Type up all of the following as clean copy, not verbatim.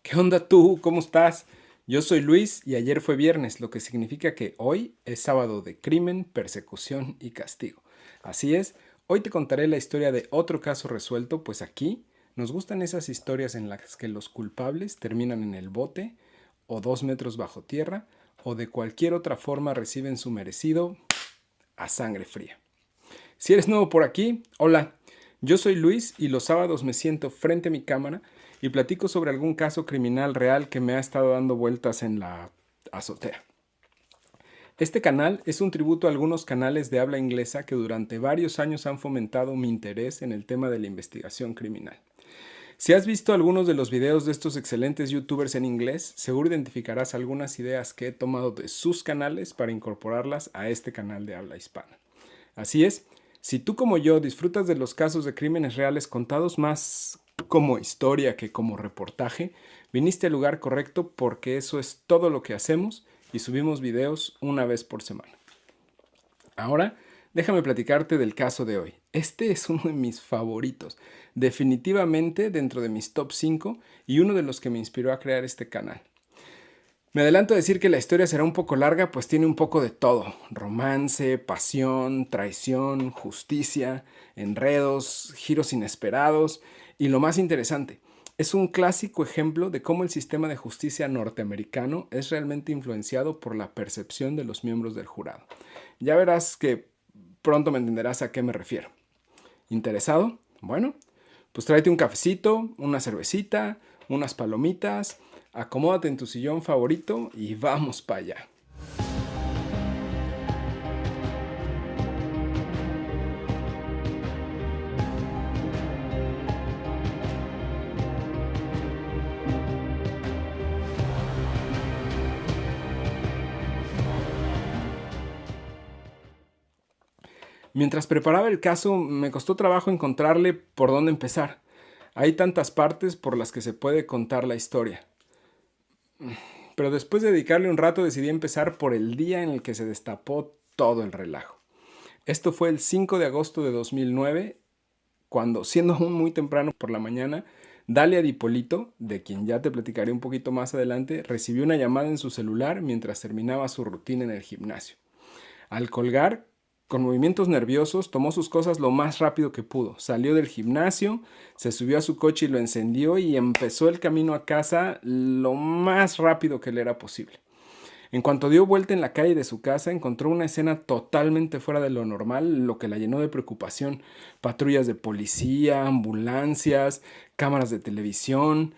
¿Qué onda tú? ¿Cómo estás? Yo soy Luis y ayer fue viernes, lo que significa que hoy es sábado de crimen, persecución y castigo. Así es, hoy te contaré la historia de otro caso resuelto, pues aquí nos gustan esas historias en las que los culpables terminan en el bote o 2 metros bajo tierra o de cualquier otra forma reciben su merecido a sangre fría. Si eres nuevo por aquí, hola, yo soy Luis y los sábados me siento frente a mi cámara y platico sobre algún caso criminal real que me ha estado dando vueltas en la azotea. Este canal es un tributo a algunos canales de habla inglesa que durante varios años han fomentado mi interés en el tema de la investigación criminal. Si has visto algunos de los videos de estos excelentes youtubers en inglés, seguro identificarás algunas ideas que he tomado de sus canales para incorporarlas a este canal de habla hispana. Así es, si tú como yo disfrutas de los casos de crímenes reales contados más como historia que como reportaje, viniste al lugar correcto porque eso es todo lo que hacemos y subimos videos una vez por semana. Ahora, déjame platicarte del caso de hoy. Este es uno de mis favoritos, definitivamente dentro de mis top 5 y uno de los que me inspiró a crear este canal. Me adelanto a decir que la historia será un poco larga, pues tiene un poco de todo. Romance, pasión, traición, justicia, enredos, giros inesperados y lo más interesante, es un clásico ejemplo de cómo el sistema de justicia norteamericano es realmente influenciado por la percepción de los miembros del jurado. Ya verás que pronto me entenderás a qué me refiero. ¿Interesado? Bueno, pues tráete un cafecito, una cervecita, unas palomitas, acomódate en tu sillón favorito y vamos para allá. Mientras preparaba el caso, me costó trabajo encontrarle por dónde empezar. Hay tantas partes por las que se puede contar la historia. Pero después de dedicarle un rato decidí empezar por el día en el que se destapó todo el relajo. Esto fue el 5 de agosto de 2009, cuando, siendo aún muy temprano por la mañana, Dalia Dipolito, de quien ya te platicaré un poquito más adelante, recibió una llamada en su celular mientras terminaba su rutina en el gimnasio. Al colgar, con movimientos nerviosos, tomó sus cosas lo más rápido que pudo. Salió del gimnasio, se subió a su coche y lo encendió y empezó el camino a casa lo más rápido que le era posible. En cuanto dio vuelta en la calle de su casa, encontró una escena totalmente fuera de lo normal, lo que la llenó de preocupación. Patrullas de policía, ambulancias, cámaras de televisión,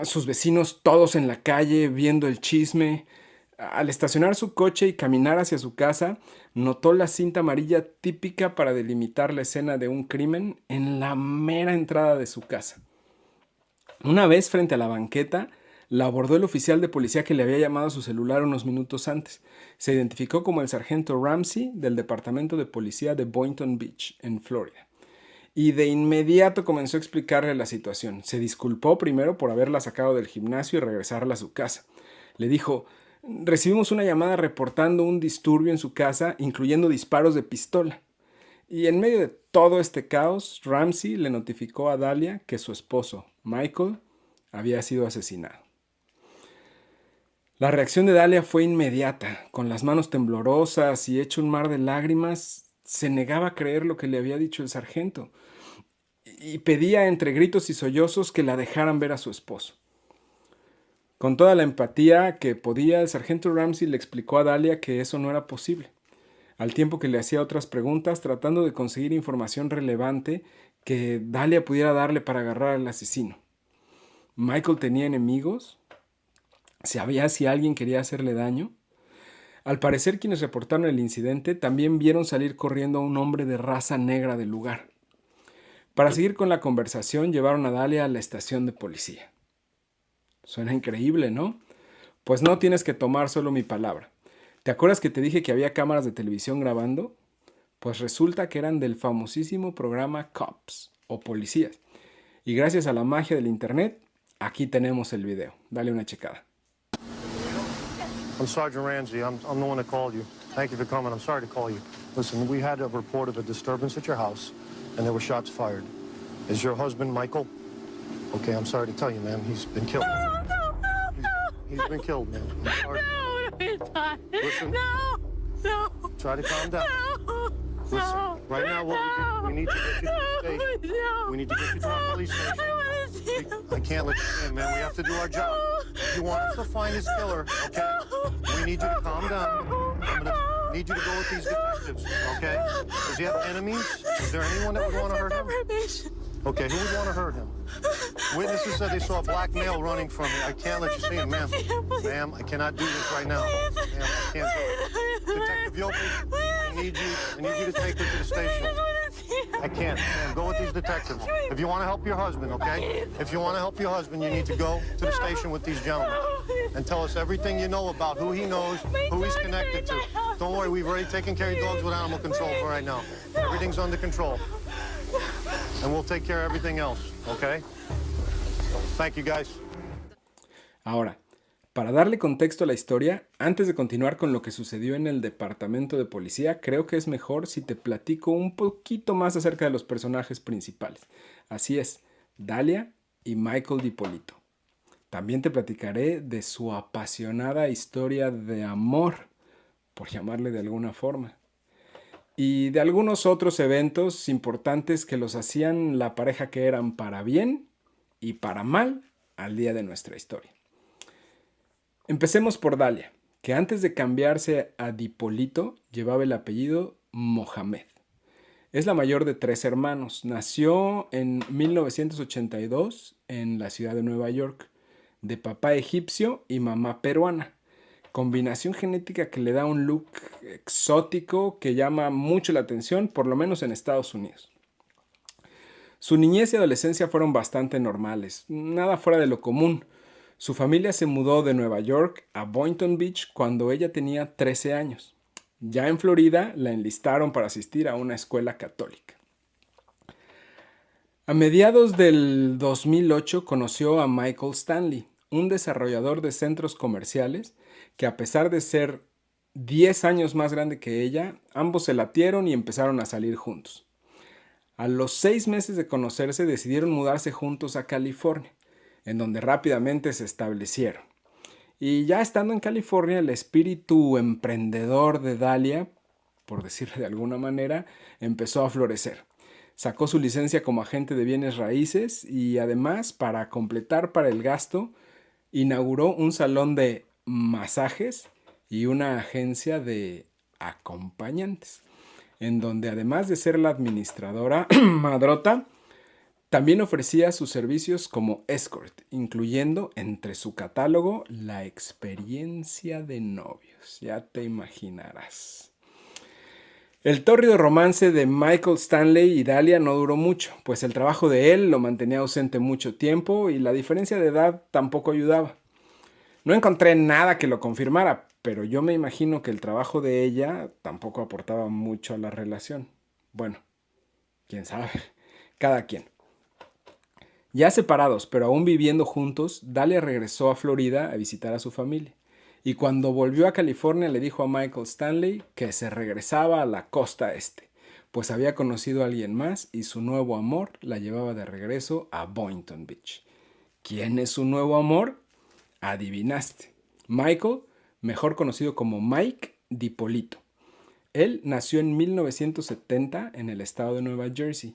sus vecinos todos en la calle viendo el chisme. Al estacionar su coche y caminar hacia su casa, notó la cinta amarilla típica para delimitar la escena de un crimen en la mera entrada de su casa. Una vez frente a la banqueta, la abordó el oficial de policía que le había llamado a su celular unos minutos antes. Se identificó como el sargento Ramsey del departamento de policía de Boynton Beach, en Florida. Y de inmediato comenzó a explicarle la situación. Se disculpó primero por haberla sacado del gimnasio y regresarla a su casa. Le dijo: recibimos una llamada reportando un disturbio en su casa, incluyendo disparos de pistola. Y en medio de todo este caos, Ramsey le notificó a Dalia que su esposo, Michael, había sido asesinado. La reacción de Dalia fue inmediata. Con las manos temblorosas y hecho un mar de lágrimas, se negaba a creer lo que le había dicho el sargento y pedía entre gritos y sollozos que la dejaran ver a su esposo. Con toda la empatía que podía, el sargento Ramsey le explicó a Dalia que eso no era posible, al tiempo que le hacía otras preguntas tratando de conseguir información relevante que Dalia pudiera darle para agarrar al asesino. ¿Michael tenía enemigos? ¿Sabía si alguien quería hacerle daño? Al parecer, quienes reportaron el incidente también vieron salir corriendo a un hombre de raza negra del lugar. Para seguir con la conversación, llevaron a Dalia a la estación de policía. Suena increíble, ¿no? Pues no tienes que tomar solo mi palabra. ¿Te acuerdas que te dije que había cámaras de televisión grabando? Pues resulta que eran del famosísimo programa Cops, o Policías. Y gracias a la magia del internet, aquí tenemos el video. Dale una checada. I'm Sergeant Ramsey. I'm the one that called you. Thank you for coming. I'm sorry to call you. Listen, we had a report of a disturbance at your house, and there were shots fired. Is your husband Michael? Okay, I'm sorry to tell you, man. He's been killed. He's been killed, man. I'm sorry. No, he's not. Listen. No, no. Try to calm down. No. Listen, right now what we need to get you to the station. No. We need to get you to our police station. I want to see him. I can't let you in, man. We have to do our job. If you want us to find this killer, okay? We need you to calm down. I'm gonna need you to go with these detectives, okay? Does he have enemies? Is there anyone that would want to hurt him? Okay, who would want to hurt him? Witnesses said they saw a black male running from me. I can't let you see him, ma'am. Ma'am, I cannot do this right now. Ma'am, I can't do it. Detective Yopi, I need you to take her to the station. I can't. Ma'am, go with these detectives. If you want to help your husband, okay? If you want to help your husband, you need to go to the station with these gentlemen and tell us everything you know about who he knows, who he's connected to. Don't worry, we've already taken care of your dogs with animal control for right now. Everything's under control. And we'll take care of everything else, okay? Thank you, guys. Ahora, para darle contexto a la historia, antes de continuar con lo que sucedió en el departamento de policía, creo que es mejor si te platico un poquito más acerca de los personajes principales. Así es, Dalia y Michael DiPolito. También te platicaré de su apasionada historia de amor, por llamarle de alguna forma, y de algunos otros eventos importantes que los hacían la pareja que eran para bien y para mal al día de nuestra historia. Empecemos por Dalia, que antes de cambiarse a DiPolito llevaba el apellido Mohamed. Es la mayor de 3 hermanos. Nació en 1982 en la ciudad de Nueva York, de papá egipcio y mamá peruana. Combinación genética que le da un look exótico que llama mucho la atención, por lo menos en Estados Unidos. Su niñez y adolescencia fueron bastante normales, nada fuera de lo común. Su familia se mudó de Nueva York a Boynton Beach cuando ella tenía 13 años. Ya en Florida la enlistaron para asistir a una escuela católica. A mediados del 2008 conoció a Michael Stanley, un desarrollador de centros comerciales que, a pesar de ser 10 años más grande que ella, ambos se latieron y empezaron a salir juntos. A los 6 meses de conocerse decidieron mudarse juntos a California, en donde rápidamente se establecieron. Y ya estando en California, el espíritu emprendedor de Dalia, por decirlo de alguna manera, empezó a florecer. Sacó su licencia como agente de bienes raíces y además, para completar para el gasto, inauguró un salón de masajes y una agencia de acompañantes, en donde además de ser la administradora madrota, también ofrecía sus servicios como escort, incluyendo entre su catálogo la experiencia de novios. Ya te imaginarás. El tórrido romance de Michael Stanley y Dalia no duró mucho, pues el trabajo de él lo mantenía ausente mucho tiempo y la diferencia de edad tampoco ayudaba. No encontré nada que lo confirmara, pero yo me imagino que el trabajo de ella tampoco aportaba mucho a la relación. Bueno, quién sabe, cada quien. Ya separados, pero aún viviendo juntos, Dalia regresó a Florida a visitar a su familia. Y cuando volvió a California le dijo a Michael Stanley que se regresaba a la costa este, pues había conocido a alguien más y su nuevo amor la llevaba de regreso a Boynton Beach. ¿Quién es su nuevo amor? Adivinaste. Michael, mejor conocido como Mike DiPolito. Él nació en 1970 en el estado de Nueva Jersey.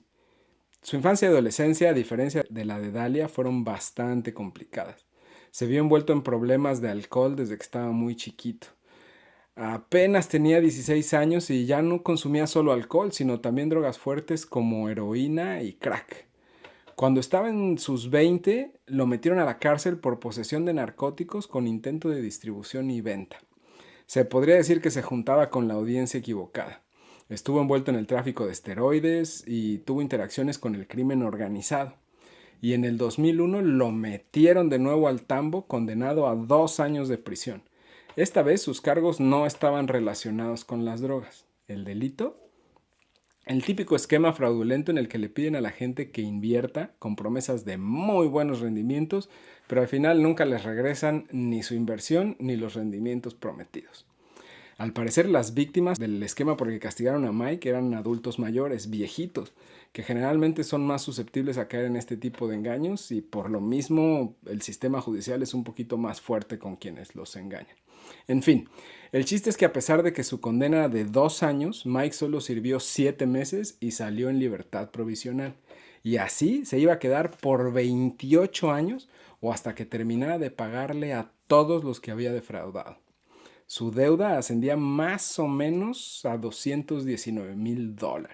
Su infancia y adolescencia, a diferencia de la de Dalia, fueron bastante complicadas. Se vio envuelto en problemas de alcohol desde que estaba muy chiquito. Apenas tenía 16 años y ya no consumía solo alcohol, sino también drogas fuertes como heroína y crack. Cuando estaba en sus 20, lo metieron a la cárcel por posesión de narcóticos con intento de distribución y venta. Se podría decir que se juntaba con la audiencia equivocada. Estuvo envuelto en el tráfico de esteroides y tuvo interacciones con el crimen organizado. Y en el 2001 lo metieron de nuevo al tambo, condenado a 2 años de prisión. Esta vez sus cargos no estaban relacionados con las drogas. ¿El delito? El típico esquema fraudulento en el que le piden a la gente que invierta con promesas de muy buenos rendimientos, pero al final nunca les regresan ni su inversión ni los rendimientos prometidos. Al parecer, las víctimas del esquema por el que castigaron a Mike eran adultos mayores, viejitos, que generalmente son más susceptibles a caer en este tipo de engaños y por lo mismo el sistema judicial es un poquito más fuerte con quienes los engañan. En fin, el chiste es que a pesar de que su condena era de 2 años, Mike solo sirvió 7 meses y salió en libertad provisional. Y así se iba a quedar por 28 años o hasta que terminara de pagarle a todos los que había defraudado. Su deuda ascendía más o menos a $219,000.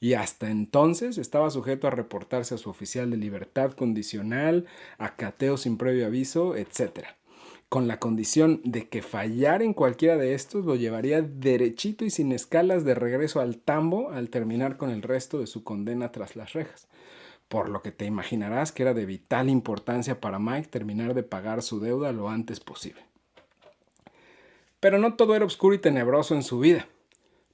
Y hasta entonces estaba sujeto a reportarse a su oficial de libertad condicional, a cateo sin previo aviso, etc. Con la condición de que fallar en cualquiera de estos lo llevaría derechito y sin escalas de regreso al tambo al terminar con el resto de su condena tras las rejas. Por lo que te imaginarás que era de vital importancia para Mike terminar de pagar su deuda lo antes posible. Pero no todo era oscuro y tenebroso en su vida.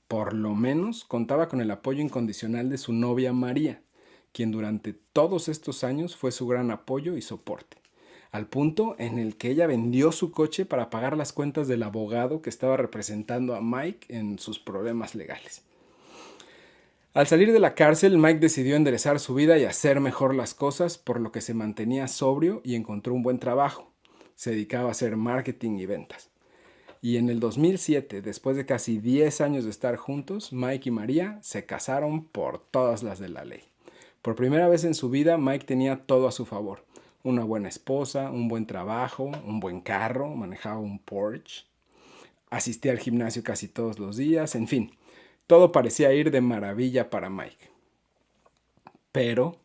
Por lo menos contaba con el apoyo incondicional de su novia María, quien durante todos estos años fue su gran apoyo y soporte, al punto en el que ella vendió su coche para pagar las cuentas del abogado que estaba representando a Mike en sus problemas legales. Al salir de la cárcel, Mike decidió enderezar su vida y hacer mejor las cosas, por lo que se mantenía sobrio y encontró un buen trabajo. Se dedicaba a hacer marketing y ventas. Y en el 2007, después de casi 10 años de estar juntos, Mike y María se casaron por todas las de la ley. Por primera vez en su vida, Mike tenía todo a su favor. Una buena esposa, un buen trabajo, un buen carro, manejaba un Porsche, asistía al gimnasio casi todos los días, en fin, todo parecía ir de maravilla para Mike. Pero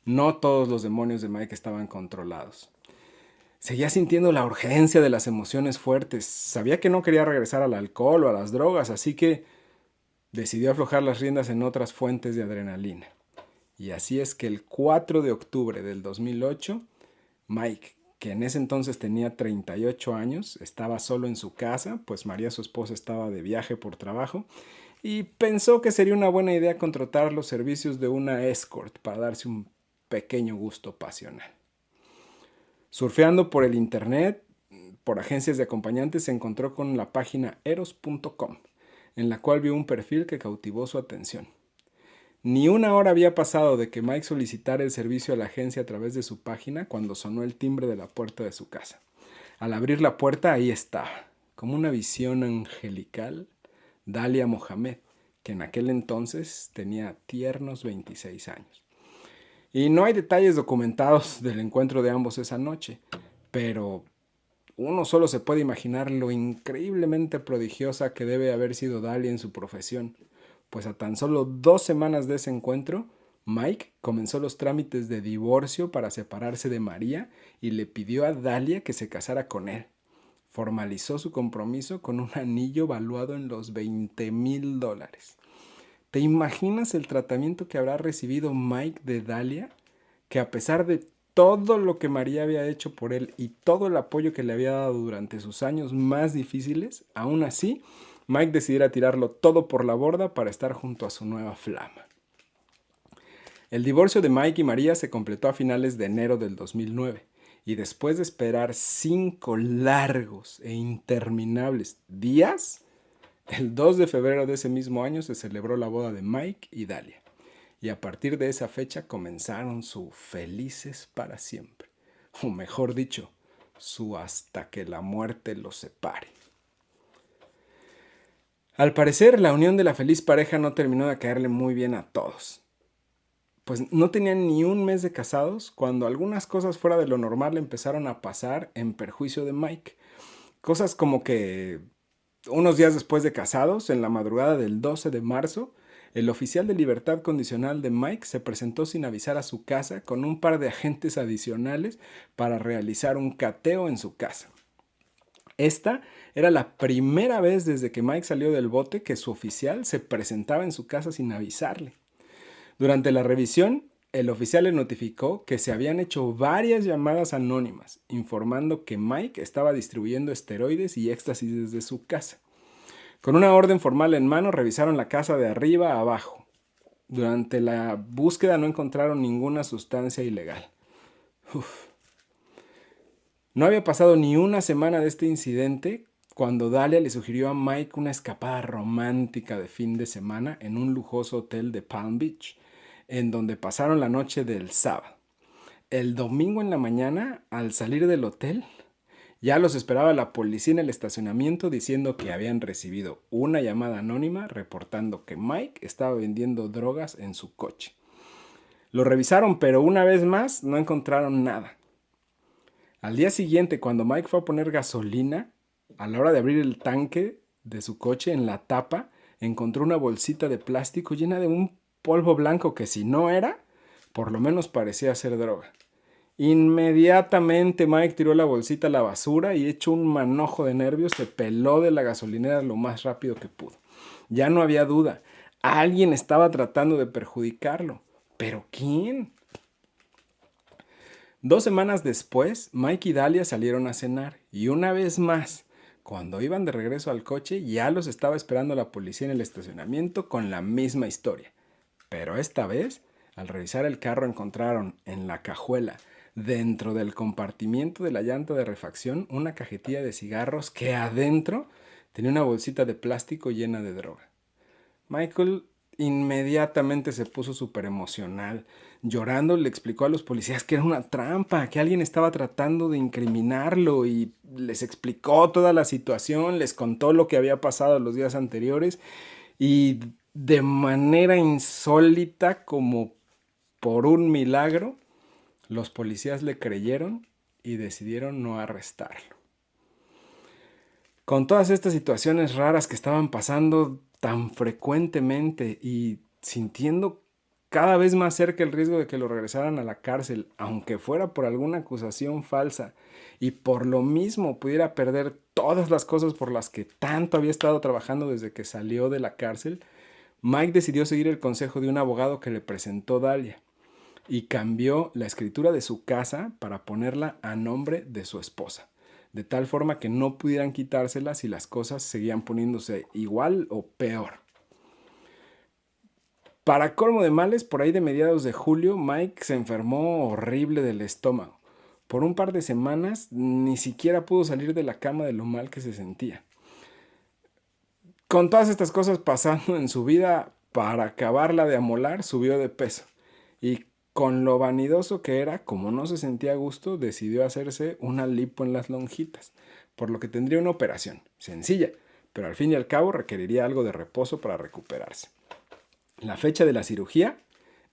no todos los demonios de Mike estaban controlados. Seguía sintiendo la urgencia de las emociones fuertes. Sabía que no quería regresar al alcohol o a las drogas, así que decidió aflojar las riendas en otras fuentes de adrenalina. Y así es que el 4 de octubre del 2008, Mike, que en ese entonces tenía 38 años, estaba solo en su casa, pues María, su esposa, estaba de viaje por trabajo, y pensó que sería una buena idea contratar los servicios de una escort para darse un pequeño gusto pasional. Surfeando por el internet, por agencias de acompañantes, se encontró con la página eros.com, en la cual vio un perfil que cautivó su atención. Ni una hora había pasado de que Mike solicitara el servicio a la agencia a través de su página cuando sonó el timbre de la puerta de su casa. Al abrir la puerta, ahí estaba, como una visión angelical, Dalia Mohamed, que en aquel entonces tenía tiernos 26 años. Y no hay detalles documentados del encuentro de ambos esa noche, pero uno solo se puede imaginar lo increíblemente prodigiosa que debe haber sido Dalia en su profesión, pues a tan solo 2 semanas de ese encuentro, Mike comenzó los trámites de divorcio para separarse de María y le pidió a Dalia que se casara con él. Formalizó su compromiso con un anillo valuado en los $20,000. ¿Te imaginas el tratamiento que habrá recibido Mike de Dalia? Que a pesar de todo lo que María había hecho por él y todo el apoyo que le había dado durante sus años más difíciles, aún así, Mike decidiera tirarlo todo por la borda para estar junto a su nueva flama. El divorcio de Mike y María se completó a finales de enero del 2009 y después de esperar 5 largos e interminables días, el 2 de febrero de ese mismo año se celebró la boda de Mike y Dalia. Y a partir de esa fecha comenzaron su felices para siempre. O mejor dicho, su hasta que la muerte los separe. Al parecer, la unión de la feliz pareja no terminó de caerle muy bien a todos. Pues no tenían ni un mes de casados cuando algunas cosas fuera de lo normal empezaron a pasar en perjuicio de Mike. Cosas como que unos días después de casados, en la madrugada del 12 de marzo, el oficial de libertad condicional de Mike se presentó sin avisar a su casa con un par de agentes adicionales para realizar un cateo en su casa. Esta era la primera vez desde que Mike salió del bote que su oficial se presentaba en su casa sin avisarle. Durante la revisión, el oficial le notificó que se habían hecho varias llamadas anónimas, informando que Mike estaba distribuyendo esteroides y éxtasis desde su casa. Con una orden formal en mano, revisaron la casa de arriba a abajo. Durante la búsqueda no encontraron ninguna sustancia ilegal. No había pasado ni una semana de este incidente cuando Dalia le sugirió a Mike una escapada romántica de fin de semana en un lujoso hotel de Palm Beach, en donde pasaron la noche del sábado. El domingo en la mañana, al salir del hotel, ya los esperaba la policía en el estacionamiento diciendo que habían recibido una llamada anónima reportando que Mike estaba vendiendo drogas en su coche. Lo revisaron, pero una vez más no encontraron nada. Al día siguiente, cuando Mike fue a poner gasolina, a la hora de abrir el tanque de su coche, en la tapa, encontró una bolsita de plástico llena de un polvo blanco que, si no era, por lo menos parecía ser droga. Inmediatamente Mike tiró la bolsita a la basura y, hecho un manojo de nervios, se peló de la gasolinera lo más rápido que pudo. Ya no había duda. Alguien estaba tratando de perjudicarlo. ¿Pero quién? 2 semanas después, Mike y Dalia salieron a cenar y, una vez más, cuando iban de regreso al coche, ya los estaba esperando la policía en el estacionamiento con la misma historia. Pero esta vez, al revisar el carro, encontraron en la cajuela, dentro del compartimiento de la llanta de refacción, una cajetilla de cigarros que adentro tenía una bolsita de plástico llena de droga. Michael inmediatamente se puso súper emocional. Llorando, le explicó a los policías que era una trampa, que alguien estaba tratando de incriminarlo, y les explicó toda la situación, les contó lo que había pasado los días anteriores, y de manera insólita, como por un milagro, los policías le creyeron y decidieron no arrestarlo. Con todas estas situaciones raras que estaban pasando tan frecuentemente y sintiendo cada vez más cerca el riesgo de que lo regresaran a la cárcel, aunque fuera por alguna acusación falsa, y por lo mismo pudiera perder todas las cosas por las que tanto había estado trabajando desde que salió de la cárcel, Mike decidió seguir el consejo de un abogado que le presentó Dalia y cambió la escritura de su casa para ponerla a nombre de su esposa, de tal forma que no pudieran quitársela si las cosas seguían poniéndose igual o peor. Para colmo de males, por ahí de mediados de julio, Mike se enfermó horrible del estómago. Por un par de semanas ni siquiera pudo salir de la cama de lo mal que se sentía. Con todas estas cosas pasando en su vida, para acabarla de amolar, subió de peso. Y con lo vanidoso que era, como no se sentía a gusto, decidió hacerse una lipo en las lonjitas, por lo que tendría una operación sencilla, pero al fin y al cabo requeriría algo de reposo para recuperarse. La fecha de la cirugía,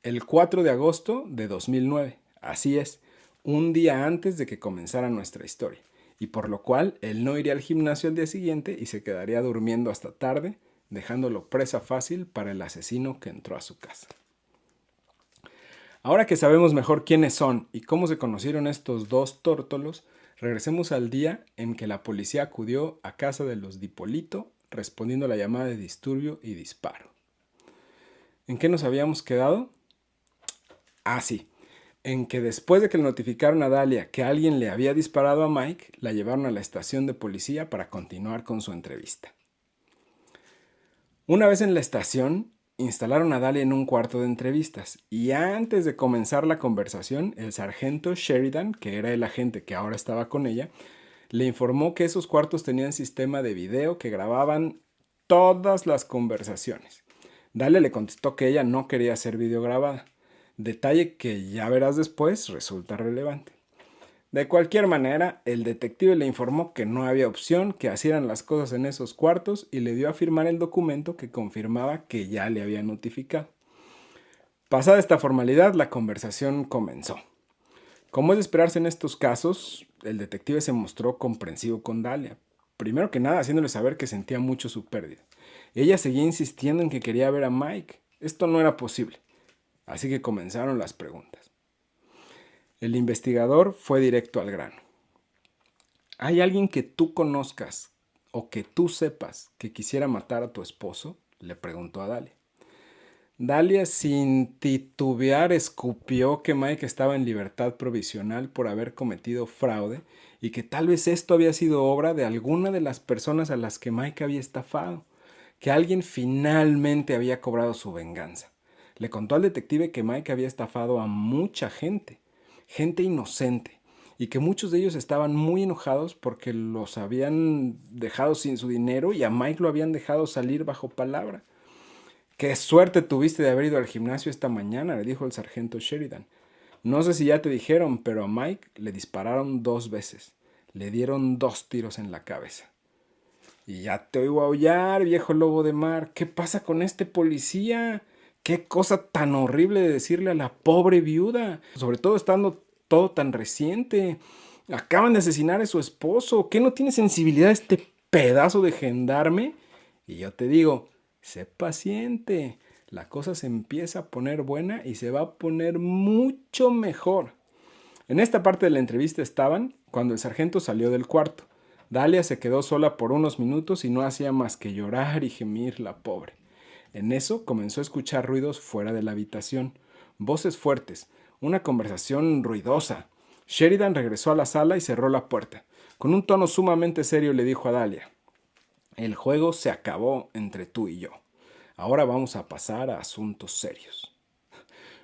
el 4 de agosto de 2009, así es, un día antes de que comenzara nuestra historia, y por lo cual él no iría al gimnasio al día siguiente y se quedaría durmiendo hasta tarde, dejándolo presa fácil para el asesino que entró a su casa. Ahora que sabemos mejor quiénes son y cómo se conocieron estos dos tórtolos, regresemos al día en que la policía acudió a casa de los Dipolito respondiendo a la llamada de disturbio y disparo. ¿En qué nos habíamos quedado? Ah, sí, en que después de que le notificaron a Dalia que alguien le había disparado a Mike, la llevaron a la estación de policía para continuar con su entrevista. Una vez en la estación, instalaron a Dalia en un cuarto de entrevistas y antes de comenzar la conversación, el sargento Sheridan, que era el agente que ahora estaba con ella, le informó que esos cuartos tenían sistema de video que grababan todas las conversaciones. Dalia le contestó que ella no quería ser videograbada, detalle que ya verás después resulta relevante. De cualquier manera, el detective le informó que no había opción, que hicieran las cosas en esos cuartos y le dio a firmar el documento que confirmaba que ya le había notificado. Pasada esta formalidad, la conversación comenzó. Como es de esperarse en estos casos, el detective se mostró comprensivo con Dalia, primero que nada haciéndole saber que sentía mucho su pérdida. Ella seguía insistiendo en que quería ver a Mike. Esto no era posible, así que comenzaron las preguntas. El investigador fue directo al grano. ¿Hay alguien que tú conozcas o que tú sepas que quisiera matar a tu esposo?, le preguntó a Dalia. Dalia, sin titubear, escupió que Mike estaba en libertad provisional por haber cometido fraude y que tal vez esto había sido obra de alguna de las personas a las que Mike había estafado, que alguien finalmente había cobrado su venganza. Le contó al detective que Mike había estafado a mucha gente inocente, y que muchos de ellos estaban muy enojados porque los habían dejado sin su dinero y a Mike lo habían dejado salir bajo palabra. «Qué suerte tuviste de haber ido al gimnasio esta mañana», le dijo el sargento Sheridan. «No sé si ya te dijeron, pero a Mike le dispararon 2 veces. Le dieron 2 tiros en la cabeza». «Y ya te oigo aullar, viejo lobo de mar. ¿Qué pasa con este policía? Qué cosa tan horrible de decirle a la pobre viuda, sobre todo estando todo tan reciente. Acaban de asesinar a su esposo. ¿Qué no tiene sensibilidad este pedazo de gendarme?» Y yo te digo, sé paciente. La cosa se empieza a poner buena y se va a poner mucho mejor. En esta parte de la entrevista estaban cuando el sargento salió del cuarto. Dalia se quedó sola por unos minutos y no hacía más que llorar y gemir la pobre. En eso comenzó a escuchar ruidos fuera de la habitación, voces fuertes, una conversación ruidosa. Sheridan regresó a la sala y cerró la puerta. Con un tono sumamente serio le dijo a Dalia: «El juego se acabó entre tú y yo. Ahora vamos a pasar a asuntos serios».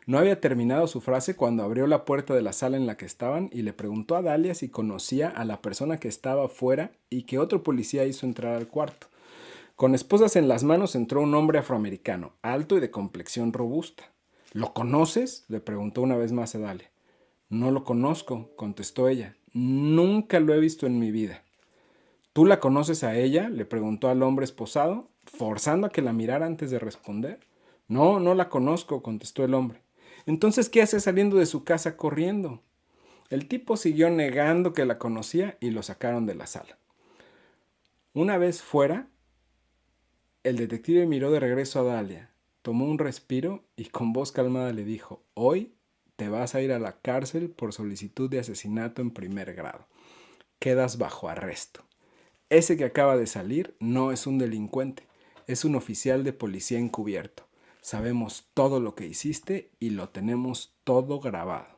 No había terminado su frase cuando abrió la puerta de la sala en la que estaban y le preguntó a Dalia si conocía a la persona que estaba afuera y que otro policía hizo entrar al cuarto. Con esposas en las manos entró un hombre afroamericano, alto y de complexión robusta. «¿Lo conoces?», le preguntó una vez más a Dalia. «No lo conozco», contestó ella. «Nunca lo he visto en mi vida». «¿Tú la conoces a ella?», le preguntó al hombre esposado, forzando a que la mirara antes de responder. «No, no la conozco», contestó el hombre. «Entonces, ¿qué hace saliendo de su casa corriendo?». El tipo siguió negando que la conocía y lo sacaron de la sala. Una vez fuera, el detective miró de regreso a Dalia, tomó un respiro y con voz calmada le dijo: «Hoy te vas a ir a la cárcel por solicitud de asesinato en primer grado. Quedas bajo arresto. Ese que acaba de salir no es un delincuente, es un oficial de policía encubierto. Sabemos todo lo que hiciste y lo tenemos todo grabado».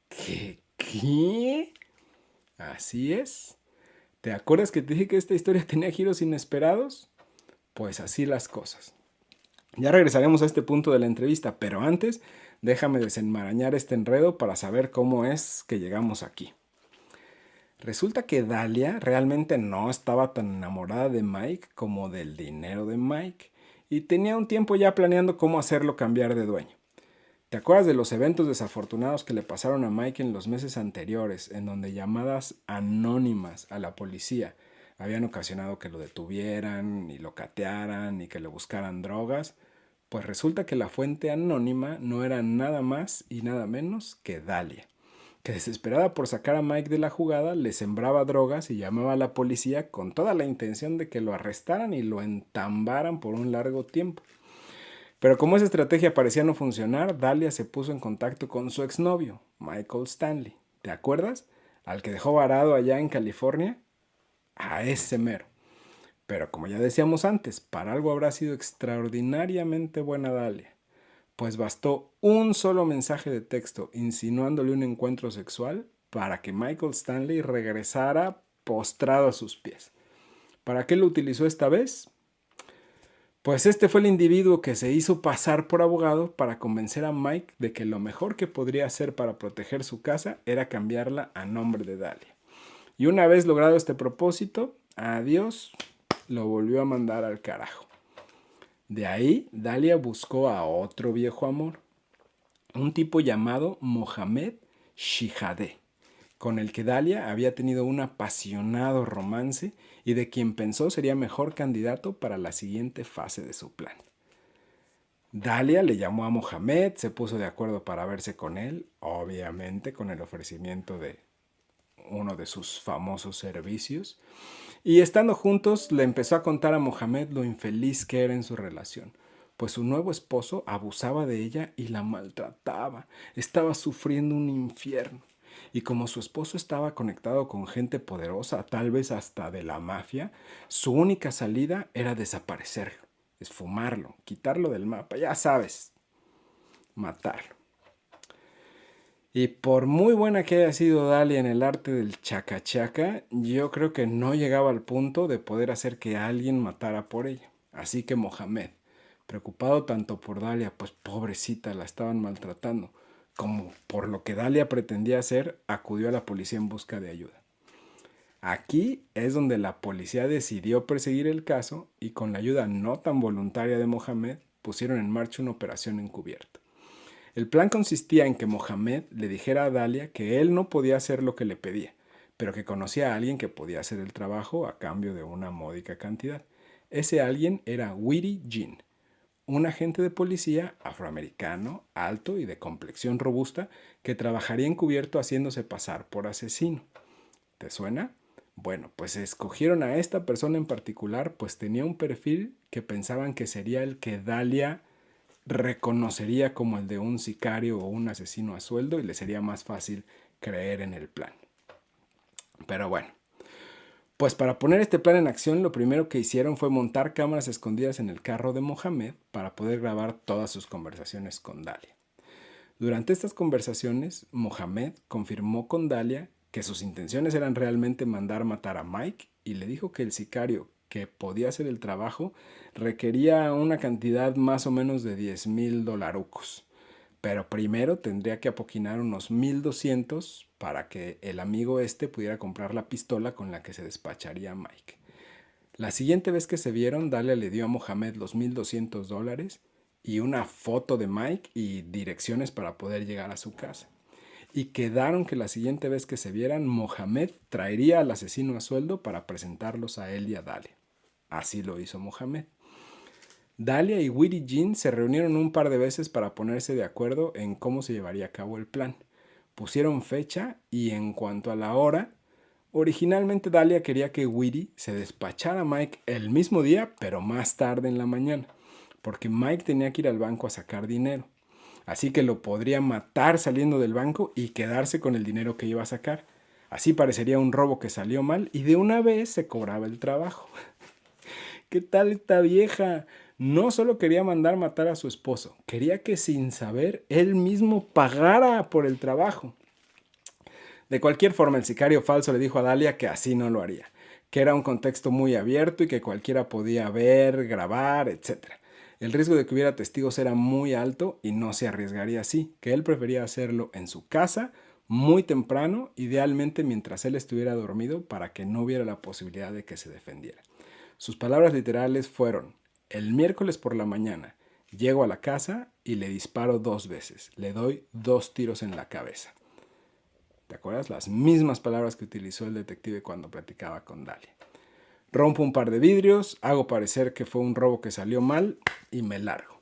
¿Qué? Así es. ¿Te acuerdas que te dije que esta historia tenía giros inesperados? Pues así las cosas. Ya regresaremos a este punto de la entrevista, pero antes déjame desenmarañar este enredo para saber cómo es que llegamos aquí. Resulta que Dalia realmente no estaba tan enamorada de Mike como del dinero de Mike y tenía un tiempo ya planeando cómo hacerlo cambiar de dueño. ¿Te acuerdas de los eventos desafortunados que le pasaron a Mike en los meses anteriores, en donde llamadas anónimas a la policía habían ocasionado que lo detuvieran y lo catearan y que le buscaran drogas? Pues resulta que la fuente anónima no era nada más y nada menos que Dalia, que desesperada por sacar a Mike de la jugada le sembraba drogas y llamaba a la policía con toda la intención de que lo arrestaran y lo entambaran por un largo tiempo. Pero como esa estrategia parecía no funcionar, Dalia se puso en contacto con su exnovio, Michael Stanley. ¿Te acuerdas? Al que dejó varado allá en California. A ese mero. Pero como ya decíamos antes, para algo habrá sido extraordinariamente buena Dalia. Pues bastó un solo mensaje de texto insinuándole un encuentro sexual para que Michael Stanley regresara postrado a sus pies. ¿Para qué lo utilizó esta vez? Pues este fue el individuo que se hizo pasar por abogado para convencer a Mike de que lo mejor que podría hacer para proteger su casa era cambiarla a nombre de Dalia. Y una vez logrado este propósito, adiós, lo volvió a mandar al carajo. De ahí, Dalia buscó a otro viejo amor, un tipo llamado Mohamed Shihadeh, con el que Dalia había tenido un apasionado romance y de quien pensó sería mejor candidato para la siguiente fase de su plan. Dalia le llamó a Mohamed, se puso de acuerdo para verse con él, obviamente con el ofrecimiento de uno de sus famosos servicios, y estando juntos le empezó a contar a Mohamed lo infeliz que era en su relación, pues su nuevo esposo abusaba de ella y la maltrataba, estaba sufriendo un infierno. Y como su esposo estaba conectado con gente poderosa, tal vez hasta de la mafia, su única salida era desaparecerlo, esfumarlo, quitarlo del mapa, ya sabes, matarlo. Y por muy buena que haya sido Dalia en el arte del chaca-chaca, yo creo que no llegaba al punto de poder hacer que alguien matara por ella. Así que Mohamed, preocupado tanto por Dalia, pues pobrecita, la estaban maltratando, como por lo que Dalia pretendía hacer, acudió a la policía en busca de ayuda. Aquí es donde la policía decidió perseguir el caso y con la ayuda no tan voluntaria de Mohamed pusieron en marcha una operación encubierta. El plan consistía en que Mohamed le dijera a Dalia que él no podía hacer lo que le pedía, pero que conocía a alguien que podía hacer el trabajo a cambio de una módica cantidad. Ese alguien era Weary Jean, un agente de policía afroamericano, alto y de complexión robusta, que trabajaría encubierto haciéndose pasar por asesino. ¿Te suena? Bueno, pues escogieron a esta persona en particular, pues tenía un perfil que pensaban que sería el que Dalia reconocería como el de un sicario o un asesino a sueldo y le sería más fácil creer en el plan. Pero bueno, pues para poner este plan en acción, lo primero que hicieron fue montar cámaras escondidas en el carro de Mohamed para poder grabar todas sus conversaciones con Dalia. Durante estas conversaciones, Mohamed confirmó con Dalia que sus intenciones eran realmente mandar matar a Mike y le dijo que el sicario que podía hacer el trabajo requería una cantidad más o menos de $10,000. Pero primero tendría que apoquinar unos 1,200 para que el amigo pudiera comprar la pistola con la que se despacharía a Mike. La siguiente vez que se vieron, Dalia le dio a Mohamed los $1,200 y una foto de Mike y direcciones para poder llegar a su casa. Y quedaron que la siguiente vez que se vieran, Mohamed traería al asesino a sueldo para presentarlos a él y a Dalia. Así lo hizo Mohamed. Dalia y Weary Jean se reunieron un par de veces para ponerse de acuerdo en cómo se llevaría a cabo el plan. Pusieron fecha y en cuanto a la hora, originalmente Dalia quería que Weary se despachara a Mike el mismo día, pero más tarde en la mañana, porque Mike tenía que ir al banco a sacar dinero. Así que lo podría matar saliendo del banco y quedarse con el dinero que iba a sacar. Así parecería un robo que salió mal y de una vez se cobraba el trabajo. ¿Qué tal esta vieja? No solo quería mandar matar a su esposo, quería que sin saber él mismo pagara por el trabajo. De cualquier forma, el sicario falso le dijo a Dalia que así no lo haría, que era un contexto muy abierto y que cualquiera podía ver, grabar, etc. El riesgo de que hubiera testigos era muy alto y no se arriesgaría así, que él prefería hacerlo en su casa, muy temprano, idealmente mientras él estuviera dormido para que no hubiera la posibilidad de que se defendiera. Sus palabras literales fueron: el miércoles por la mañana llego a la casa y le disparo 2 veces, le doy 2 tiros en la cabeza. ¿Te acuerdas? Las mismas palabras que utilizó el detective cuando platicaba con Dalia. Rompo un par de vidrios, hago parecer que fue un robo que salió mal y me largo.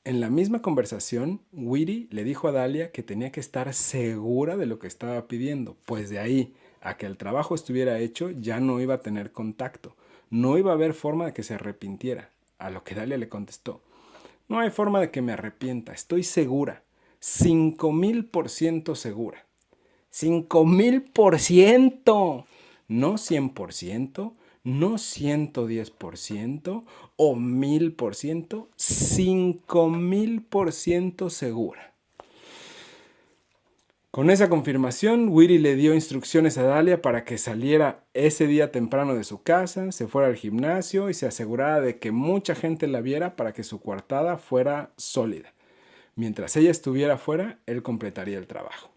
En la misma conversación, Weary le dijo a Dalia que tenía que estar segura de lo que estaba pidiendo, pues de ahí a que el trabajo estuviera hecho ya no iba a tener contacto, no iba a haber forma de que se arrepintiera, a lo que Dalia le contestó: no hay forma de que me arrepienta, estoy segura, 5,000% segura. 5,000%, no 100%, no 110% o 1,000%, 5,000% segura. Con esa confirmación, Weary le dio instrucciones a Dalia para que saliera ese día temprano de su casa, se fuera al gimnasio y se asegurara de que mucha gente la viera para que su coartada fuera sólida. Mientras ella estuviera fuera, él completaría el trabajo.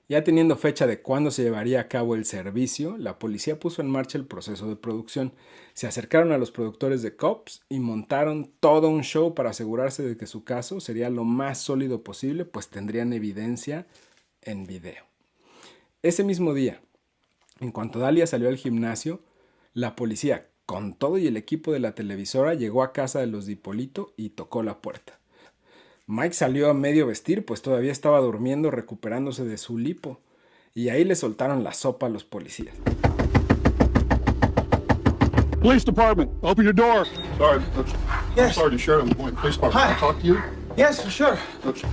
Ya teniendo fecha de cuándo se llevaría a cabo el servicio, la policía puso en marcha el proceso de producción. Se acercaron a los productores de Cops y montaron todo un show para asegurarse de que su caso sería lo más sólido posible, pues tendrían evidencia en video. Ese mismo día, en cuanto Dalia salió al gimnasio, la policía, con todo y el equipo de la televisora, llegó a casa de los Dipolito y tocó la puerta. Mike salió a medio vestir, pues todavía estaba durmiendo recuperándose de su lipo, y ahí le soltaron la sopa a los policías. Police department, open your door. Sorry. Yes. I'm Sergeant Sheridan, Des Moines Police Department. Hi. Can I talk to you? Yes, sure. Okay.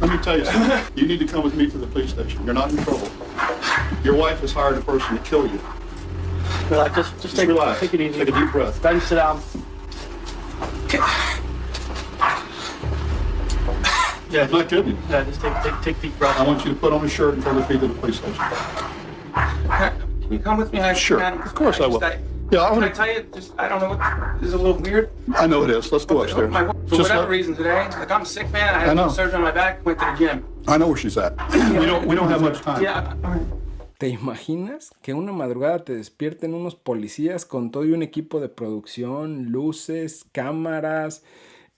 Let me tell you something. You need to come with me to the police station. You're not in trouble. Your wife has hired a person to kill you. Relax, just relax. take it easy. Take a deep breath. Go and sit down. I'm not kidding you. Yeah, just take deep breaths. I want you to put on a shirt and come with me to the police station. Can you come with me? Sure. Of course I will. Yeah, I Can I want to. tell you, just, I don't know what, this is a little weird. I know it is. Let's go upstairs. For Just whatever let- reason today, like I'm sick, man. I I had know. surgery on my back, went to the gym. I know where she's at. We don't have much time. Yeah, all right. ¿Te imaginas que una madrugada te despierten unos policías con todo y un equipo de producción, luces, cámaras,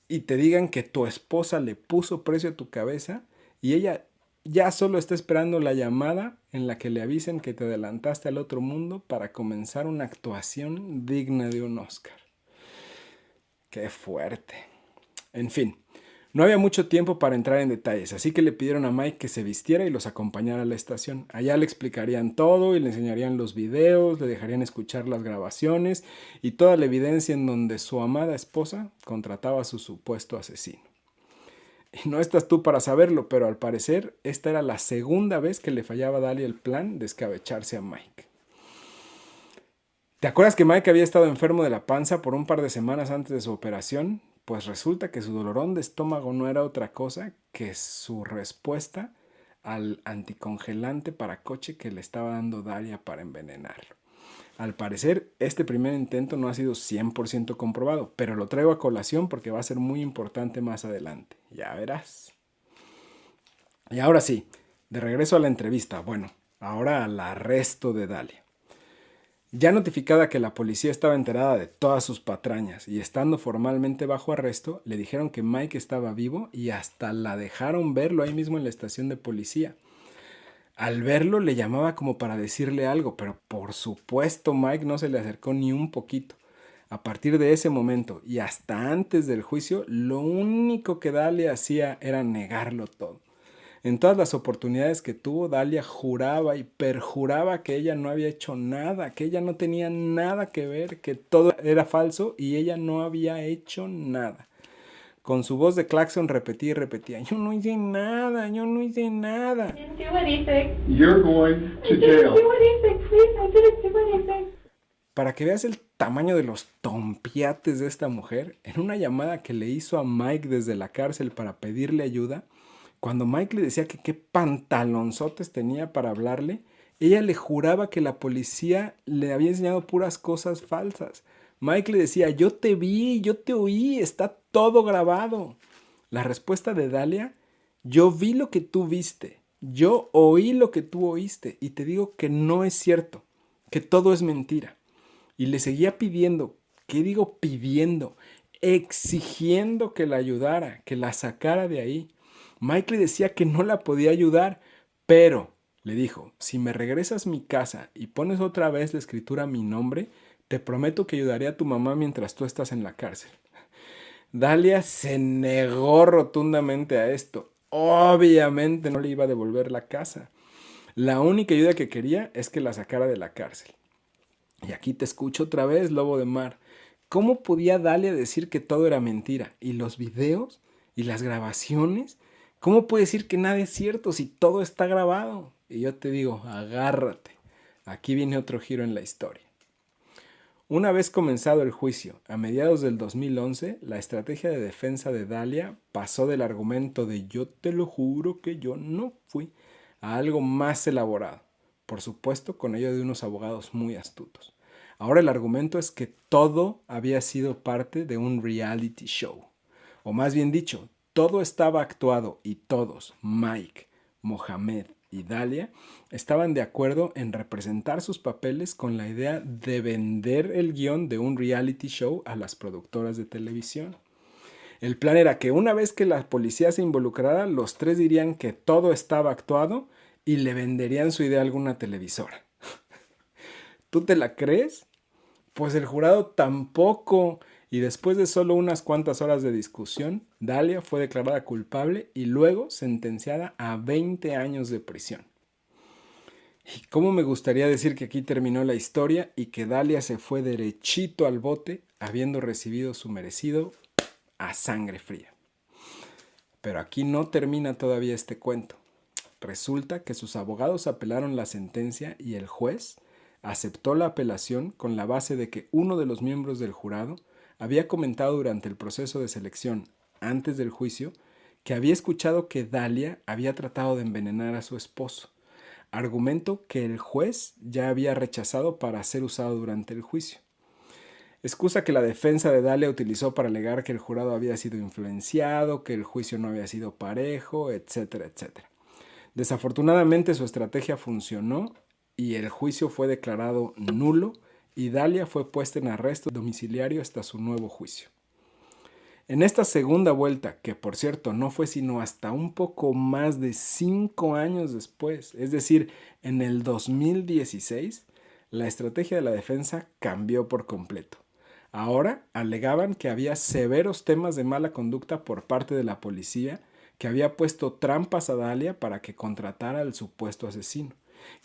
y te digan que tu esposa le puso precio a tu cabeza y ella ya solo está esperando la llamada en la que le avisen que te adelantaste al otro mundo para comenzar una actuación digna de un Oscar? ¡Qué fuerte! En fin, no había mucho tiempo para entrar en detalles, así que le pidieron a Mike que se vistiera y los acompañara a la estación. Allá le explicarían todo y le enseñarían los videos, le dejarían escuchar las grabaciones y toda la evidencia en donde su amada esposa contrataba a su supuesto asesino. Y no estás tú para saberlo, pero al parecer esta era la segunda vez que le fallaba a Dalia el plan de escabecharse a Mike. ¿Te acuerdas que Mike había estado enfermo de la panza por un par de semanas antes de su operación? Pues resulta que su dolorón de estómago no era otra cosa que su respuesta al anticongelante para coche que le estaba dando Dalia para envenenarlo. Al parecer, este primer intento no ha sido 100% comprobado, pero lo traigo a colación porque va a ser muy importante más adelante. Ya verás. Y ahora sí, de regreso a la entrevista. Bueno, ahora al arresto de Dalia. Ya notificada que la policía estaba enterada de todas sus patrañas y estando formalmente bajo arresto, le dijeron que Mike estaba vivo y hasta la dejaron verlo ahí mismo en la estación de policía. Al verlo le llamaba como para decirle algo, pero por supuesto Mike no se le acercó ni un poquito. A partir de ese momento y hasta antes del juicio, lo único que Dalia hacía era negarlo todo. En todas las oportunidades que tuvo, Dalia juraba y perjuraba que ella no había hecho nada, que ella no tenía nada que ver, que todo era falso y ella no había hecho nada. Con su voz de claxon repetía y repetía, yo no hice nada, yo no hice nada. Didn't do anything. You're going to I didn't jail. do anything, please. I didn't do anything. Para que veas el tamaño de los tompiates de esta mujer, en una llamada que le hizo a Mike desde la cárcel para pedirle ayuda, cuando Mike le decía que qué pantalonzotes tenía para hablarle, ella le juraba que la policía le había enseñado puras cosas falsas. Mike le decía, yo te vi, yo te oí, está todo grabado. La respuesta de Dalia, yo vi lo que tú viste, yo oí lo que tú oíste y te digo que no es cierto, que todo es mentira. Y le seguía pidiendo, ¿qué digo pidiendo? Exigiendo que la ayudara, que la sacara de ahí. Mike le decía que no la podía ayudar, pero le dijo, si me regresas a mi casa y pones otra vez la escritura a mi nombre, te prometo que ayudaré a tu mamá mientras tú estás en la cárcel. Dalia se negó rotundamente a esto. Obviamente no le iba a devolver la casa. La única ayuda que quería es que la sacara de la cárcel. Y aquí te escucho otra vez, lobo de mar. ¿Cómo podía Dalia decir que todo era mentira? ¿Y los videos? ¿Y las grabaciones? ¿Cómo puede decir que nada es cierto si todo está grabado? Y yo te digo, agárrate. Aquí viene otro giro en la historia. Una vez comenzado el juicio, a mediados del 2011, la estrategia de defensa de Dalia pasó del argumento de yo te lo juro que yo no fui a algo más elaborado. Por supuesto, con ello de unos abogados muy astutos. Ahora el argumento es que todo había sido parte de un reality show. O más bien dicho, todo estaba actuado y todos, Mike, Mohamed y Dalia, estaban de acuerdo en representar sus papeles con la idea de vender el guión de un reality show a las productoras de televisión. El plan era que una vez que la policía se involucrara, los tres dirían que todo estaba actuado y le venderían su idea a alguna televisora. ¿Tú te la crees? Pues el jurado tampoco. Y después de solo unas cuantas horas de discusión, Dalia fue declarada culpable y luego sentenciada a 20 años de prisión. Y cómo me gustaría decir que aquí terminó la historia y que Dalia se fue derechito al bote, habiendo recibido su merecido a sangre fría. Pero aquí no termina todavía este cuento. Resulta que sus abogados apelaron la sentencia y el juez aceptó la apelación con la base de que uno de los miembros del jurado había comentado durante el proceso de selección, antes del juicio, que había escuchado que Dalia había tratado de envenenar a su esposo, argumento que el juez ya había rechazado para ser usado durante el juicio. excusa que la defensa de Dalia utilizó para alegar que el jurado había sido influenciado, que el juicio no había sido parejo, etcétera, etcétera. Desafortunadamente su estrategia funcionó y el juicio fue declarado nulo y Dalia fue puesta en arresto domiciliario hasta su nuevo juicio. En esta segunda vuelta, que por cierto no fue sino hasta un poco más de 5 años después, es decir, en el 2016, la estrategia de la defensa cambió por completo. Ahora alegaban que había severos temas de mala conducta por parte de la policía, que había puesto trampas a Dalia para que contratara al supuesto asesino,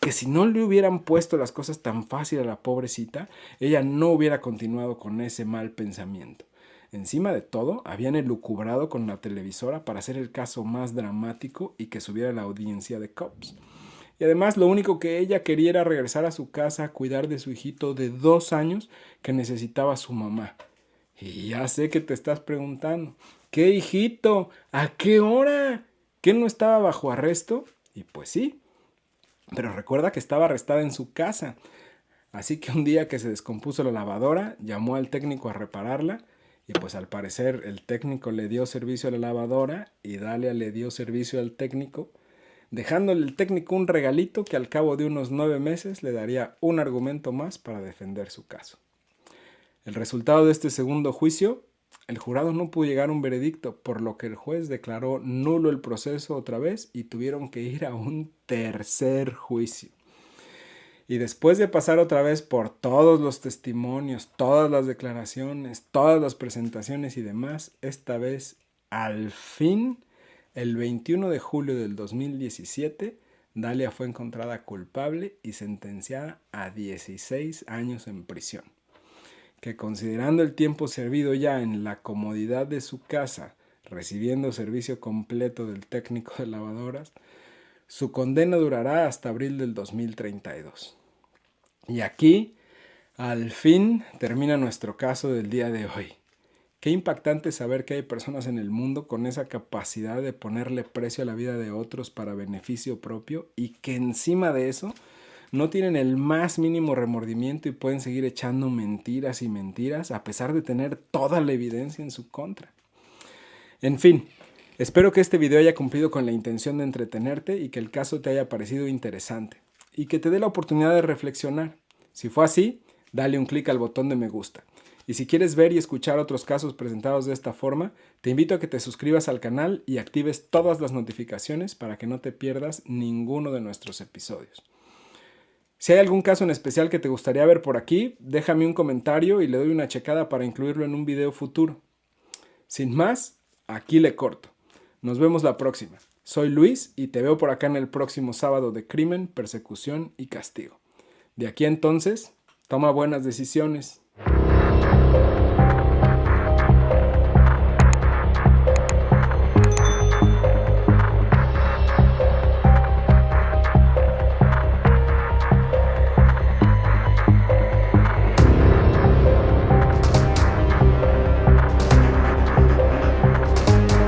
que si no le hubieran puesto las cosas tan fácil a la pobrecita, ella no hubiera continuado con ese mal pensamiento. Encima de todo, habían elucubrado con la televisora para hacer el caso más dramático y que subiera la audiencia de Cops. Y además lo único que ella quería era regresar a su casa a cuidar de su hijito de 2 años que necesitaba su mamá. Y ya sé que te estás preguntando, ¿qué hijito? ¿A qué hora? ¿Qué no estaba bajo arresto? Y pues sí, pero recuerda que estaba arrestada en su casa. Así que un día que se descompuso la lavadora, llamó al técnico a repararla. Y pues al parecer el técnico le dio servicio a la lavadora y Dalia le dio servicio al técnico, dejándole el técnico un regalito que al cabo de unos 9 meses le daría un argumento más para defender su caso. El resultado de este segundo juicio, el jurado no pudo llegar a un veredicto, por lo que el juez declaró nulo el proceso otra vez y tuvieron que ir a un tercer juicio. Y después de pasar otra vez por todos los testimonios, todas las declaraciones, todas las presentaciones y demás, esta vez, al fin, el 21 de julio del 2017, Dalia fue encontrada culpable y sentenciada a 16 años en prisión. Que considerando el tiempo servido ya en la comodidad de su casa, recibiendo servicio completo del técnico de lavadoras, su condena durará hasta abril del 2032. Y aquí, al fin, termina nuestro caso del día de hoy. Qué impactante saber que hay personas en el mundo con esa capacidad de ponerle precio a la vida de otros para beneficio propio y que encima de eso no tienen el más mínimo remordimiento y pueden seguir echando mentiras y mentiras a pesar de tener toda la evidencia en su contra. En fin, espero que este video haya cumplido con la intención de entretenerte y que el caso te haya parecido interesante y que te dé la oportunidad de reflexionar. Si fue así, dale un clic al botón de me gusta. Y si quieres ver y escuchar otros casos presentados de esta forma, te invito a que te suscribas al canal y actives todas las notificaciones para que no te pierdas ninguno de nuestros episodios. Si hay algún caso en especial que te gustaría ver por aquí, déjame un comentario y le doy una checada para incluirlo en un video futuro. Sin más, aquí le corto. Nos vemos la próxima. Soy Luis y te veo por acá en el próximo sábado de Crimen, Persecución y Castigo. De aquí a entonces, toma buenas decisiones.